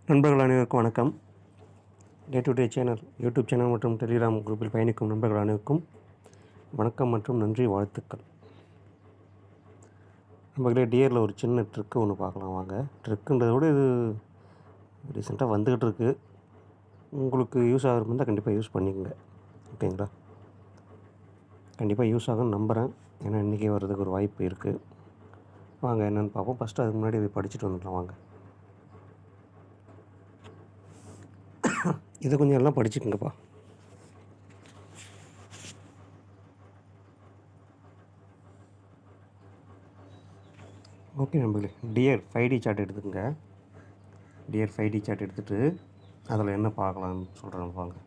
நண்பர்கள் அனைவருக்கும் வணக்கம். Day to day channel YouTube channel மற்றும் டெலிகிராம் குரூப்பில் பயணிக்கும் நண்பர்கள் அனைவருக்கும் வணக்கம் மற்றும் நன்றி, வாழ்த்துக்கள். நண்பர்களே, டியரில் ஒரு சின்ன ட்ரிக்கு ஒன்று பார்க்கலாம் வாங்க. ட்ரிக்குன்றதை விட இது ரீசெண்டாக வந்துக்கிட்டு இருக்குது. உங்களுக்கு யூஸ் ஆகிற இருந்தால் கண்டிப்பாக யூஸ் பண்ணிக்கோங்க, ஓகேங்களா? கண்டிப்பாக யூஸ் ஆகும்னு நம்புகிறேன். ஏன்னா இன்றைக்கே வர்றதுக்கு ஒரு வாய்ப்பு இருக்குது. வாங்க என்னென்னு பார்ப்போம். ஃபஸ்ட்டு அதுக்கு முன்னாடி போய் படிச்சுட்டு வந்துடலாம் வாங்க. இதை கொஞ்சம் எல்லாம் படிச்சுக்கோங்கப்பா. ஓகே நண்பர்களே, டியர் 5D சார்ட் எடுத்துக்கோங்க. டியர் 5D சார்ட் எடுத்துகிட்டு அதில் என்ன பார்க்கலான்னு சொல்கிறேன் வாங்க.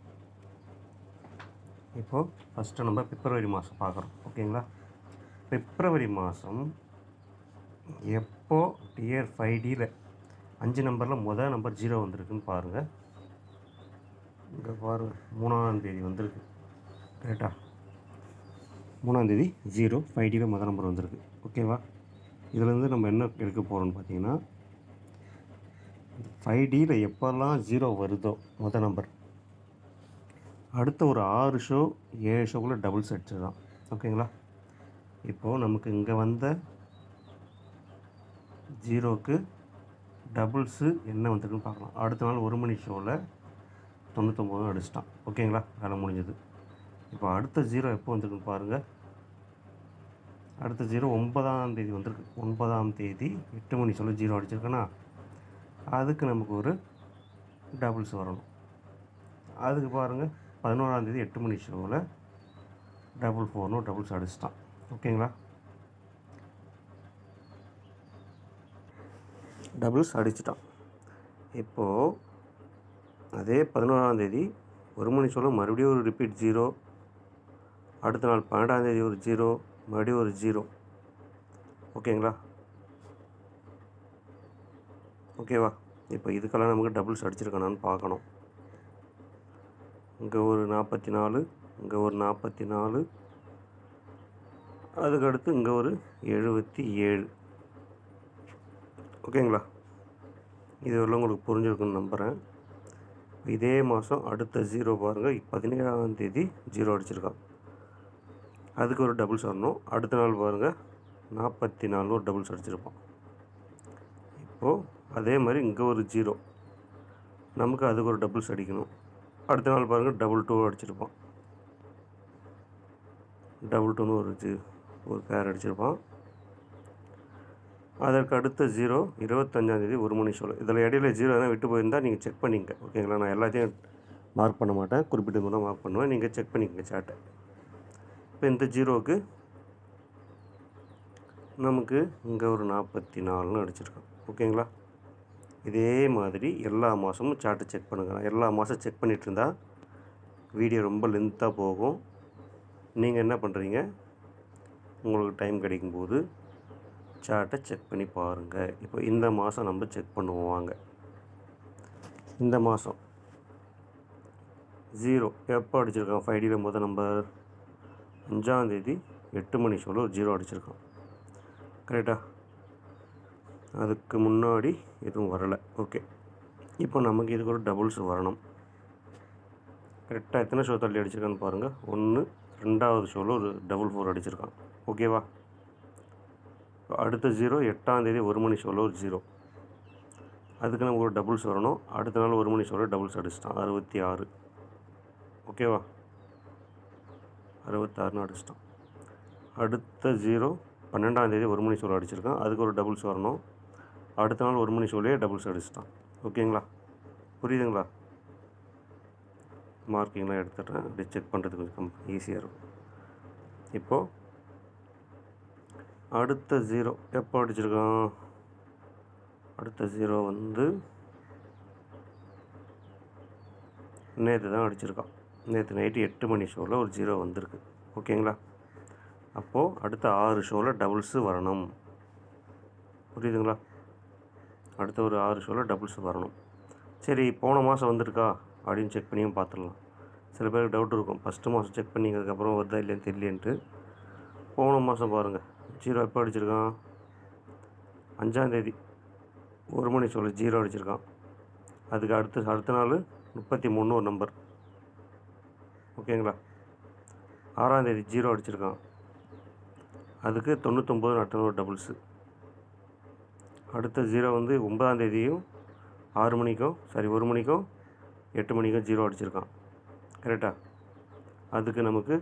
இப்போது ஃபஸ்ட்டு நம்ம பிப்ரவரி மாதம் பார்க்குறோம், ஓகேங்களா? பிப்ரவரி மாதம் எப்போது டியர் 5Dயில் 5 நம்பரில் மொதல் நம்பர் 0 வந்திருக்குன்னு பாருங்கள். இங்கே பாருங்கள், 3ஆம் தேதி வந்திருக்கு. கரெக்டா? 3ஆம் தேதி 0 5Dயில் மொதல் நம்பர் வந்திருக்கு, ஓகேவா? இதுலேருந்து நம்ம என்ன எடுக்க போகிறோம்னு பார்த்தீங்கன்னா, 5Dயில் எப்போல்லாம் 0 வருதோ மொதல் நம்பர், அடுத்த ஒரு 6 ஷோ 7 ஷோக்குள்ளே டபுள்ஸ் அடிச்சிடலாம், ஓகேங்களா? இப்போது நமக்கு இங்கே வந்த 0க்கு டபுள்ஸு என்ன வந்திருக்குன்னு பார்க்கலாம். அடுத்த நாள் 1 மணி ஷோவில் 99 அடிச்சிட்டான், ஓகேங்களா? வேலை முடிஞ்சது. இப்போ அடுத்த 0 எப்போ வந்திருக்குன்னு பாருங்கள். அடுத்த 0 9ஆம் தேதி வந்திருக்கு. 9ஆம் தேதி 8 மணி ஷோவில் 0 அடிச்சிருக்கேன்னா அதுக்கு நமக்கு ஒரு டபுள்ஸ் வரணும். அதுக்கு பாருங்கள், 11ஆம் தேதி 8 மணி ஷோவில் 444 டபுள்ஸ் அடிச்சிட்டான், ஓகேங்களா? டபுள்ஸ் அடிச்சிட்டான். இப்போது அதே 11ஆம் தேதி 1 மணி ஷோவில் மறுபடியும் ஒரு ரிப்பீட் 0. அடுத்த நாள் 12ஆம் தேதி ஒரு 0, மறுபடியும் ஒரு 0, ஓகேங்களா? ஓகேவா? இப்போ இதுக்கெல்லாம் நமக்கு டபுள்ஸ் அடிச்சிருக்கானான்னு பார்க்கணும். இங்கே ஒரு 44, இங்கே ஒரு 44, அதுக்கடுத்து இங்கே ஒரு 77, ஓகேங்களா? இது எல்லாம் உங்களுக்கு புரிஞ்சிருக்குன்னு நம்புகிறேன். இதே மாதம் அடுத்த 0 பாருங்கள், 17ஆம் தேதி 0 அடிச்சிருக்கான். அதுக்கு ஒரு டபுள்ஸ் வரணும். அடுத்த நாள் பாருங்கள், 44 ஒரு டபுள்ஸ் அடிச்சிருப்பான். இப்போது அதே மாதிரி இங்கே ஒரு 0, நமக்கு அதுக்கு ஒரு டபுள்ஸ் அடிக்கணும். அடுத்த நாள் பாருங்கள், 22 அடிச்சிருப்பான். 22 ஒரு பேர் அடிச்சிருப்பான். அதற்கு அடுத்த 0 25ஆம் தேதி 1 மணி ஷோவில். இதில் இடையில 0 எதனா விட்டு போயிருந்தால் நீங்கள் செக் பண்ணிங்க, ஓகேங்களா? நான் எல்லாத்தையும் மார்க் பண்ண மாட்டேன், குறிப்பிட்ட மூலம் மார்க் பண்ணுவேன். நீங்கள் செக் பண்ணிக்கங்க சார்ட்டை. இப்போ இந்த 0க்கு நமக்கு இங்கே ஒரு 44 அடிச்சிருக்கோம், ஓகேங்களா? இதே மாதிரி எல்லா மாதமும் சார்ட்டை செக் பண்ணுங்கள். எல்லா மாதம் செக் பண்ணிகிட்டு இருந்தால் வீடியோ ரொம்ப லென்த்தாக போகும். நீங்கள் என்ன பண்ணுறீங்க, உங்களுக்கு டைம் கிடைக்கும்போது சார்ட்டை செக் பண்ணி பாருங்கள். இப்போ இந்த மாதம் நம்ம செக் பண்ணுவோம் வாங்க. இந்த மாதம் 0 எப்போ அடிச்சிருக்கான்? 5Dயில் மொதல் நம்பர் 5ஆம் தேதி 8 மணி ஷோவில் ஒரு 0 அடிச்சிருக்கான், கரெக்டா? அதுக்கு முன்னாடி எதுவும் வரலை, ஓகே. இப்போ நமக்கு இதுக்கு ஒரு டபுள்ஸ் வரணும். கரெக்டாக எத்தனை ஷோ தள்ளி அடிச்சிருக்கான்னு பாருங்கள். 1, 2ஆவது ஷோவில் ஒரு 4 அடிச்சிருக்கான், ஓகேவா? அடுத்த 0 8ஆம் தேதி 1 மணி ஷோவில் ஒரு 0, அதுக்கு நமக்கு ஒரு டபுள்ஸ் வரணும். அடுத்த நாள் 1 மணி ஷோவில் டபுள்ஸ் அடிச்சிட்டான், 66, ஓகேவா? 66 அடிச்சிட்டான். அடுத்த 0 12ஆம் தேதி 1 மணி ஷோவில் அடிச்சிருக்கான், அதுக்கு ஒரு டபுள்ஸ் வரணும். அடுத்த நாள் 1 மணி ஷோவிலே டபுள்ஸ் அடிச்சிட்டான், ஓகேங்களா? புரியுதுங்களா? மார்க்கிங்லாம் எடுத்துடுறேன், அப்படி செக் பண்ணுறதுக்கு கொஞ்சம் ஈஸியாக இருக்கும். இப்போது அடுத்த 0 எப்போ அடிச்சிருக்கான்? அடுத்த 0 நேற்று தான் அடிச்சிருக்கான். நேற்று நைட்டு 8 மணி ஷோவில் ஒரு 0 வந்திருக்கு, ஓகேங்களா? அப்போது அடுத்த 6 ஷோவில் டபுள்ஸு வரணும், புரியுதுங்களா? அடுத்த ஒரு 6 ஷோவில் டபுள்ஸ் வரணும். சரி, போன மாதம் வந்திருக்கா அப்படின்னு செக் பண்ணியும் பார்த்துடலாம். சில பேருக்கு டவுட் இருக்கும், ஃபஸ்ட்டு மாதம் செக் பண்ணிக்கிறதுக்கப்புறம் வருதா இல்லைன்னு தெரியலேன்ட்டு. போன மாதம் பாருங்கள், 0 எப்போ அடிச்சிருக்கான்? 5ஆம் தேதி 1 மணி ஷோவில் 0 அடிச்சிருக்கான். அதுக்கு அடுத்த நாள் 33 ஒரு நம்பர். ஓகேங்களா? 6ஆம் தேதி 0 அடிச்சிருக்கான். அதுக்கு 99 அட்டன்னு ஒரு டபுள்ஸு. அடுத்த 0 வந்து 9ஆம் தேதியும் 1 மணிக்கும் 8 மணிக்கும் 0 அடிச்சிருக்கான். கரெக்டா? அதுக்கு நமக்கு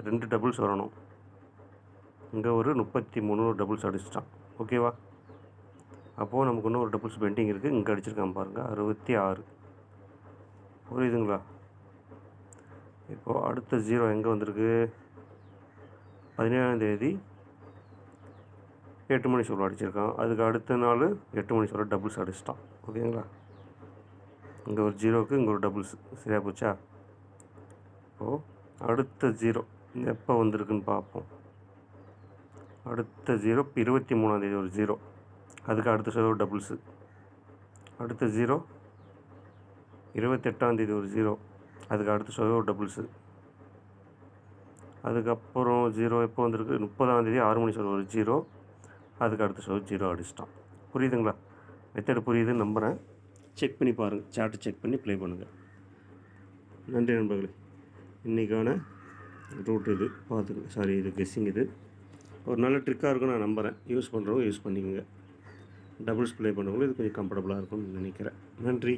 2 டபுள்ஸ் வரணும். இங்கே ஒரு 33 டபுள்ஸ் அடிச்சிட்டான். ஓகேவா? அப்போது நமக்கு இன்னும் ஒரு டபுள்ஸ் பெண்டிங் இருக்குது. இங்கே அடிச்சிருக்கான் பாருங்கள், 66. புரியுதுங்களா? இப்போது அடுத்த 0 எங்கே வந்திருக்கு? 17ஆம் தேதி 8 மணி சொல்ல அடிச்சிருக்கான். அதுக்கு அடுத்த நாள் 8 மணி சொல்ல டபுள்ஸ் அடிச்சிட்டான். ஓகேங்களா? இங்கே ஒரு 0க்கு இங்கே ஒரு டபுள்ஸ். சரியாக போச்சா? இப்போது அடுத்த 0 எப்போ வந்திருக்குன்னு பார்ப்போம். அடுத்த 0 23ஆம் தேதி ஒரு 0. அதுக்கு அடுத்த ஒரு டபுள்ஸு. அடுத்த 0 28ஆம் தேதி ஒரு 0. அதுக்கு அடுத்த ஒரு டபுள்ஸு. அதுக்கப்புறம் 0 எப்போ வந்திருக்கு? 30ஆம் தேதி 6 மணி சொல்ல ஒரு 0. அதுக்கு அடுத்த 0 அடிச்சிட்டான். புரியுதுங்களா? மெத்தடு புரியுதுன்னு நம்புகிறேன். செக் பண்ணி பாருங்கள், சார்ட்டை செக் பண்ணி ப்ளே பண்ணுங்கள். நன்றி நண்பர்களே. இன்றைக்கான ரூட் இது பார்த்துக்கு இது கெஸ்ஸிங். இது ஒரு நல்ல ட்ரிக்காக இருக்கும் நான் நம்புகிறேன். யூஸ் பண்ணுறவங்க யூஸ் பண்ணிக்கோங்க. டபுள்ஸ் ப்ளே பண்ணுறவங்களும் இது கொஞ்சம் கம்ஃபர்டபுளாக இருக்கும்னு நினைக்கிறேன். நன்றி.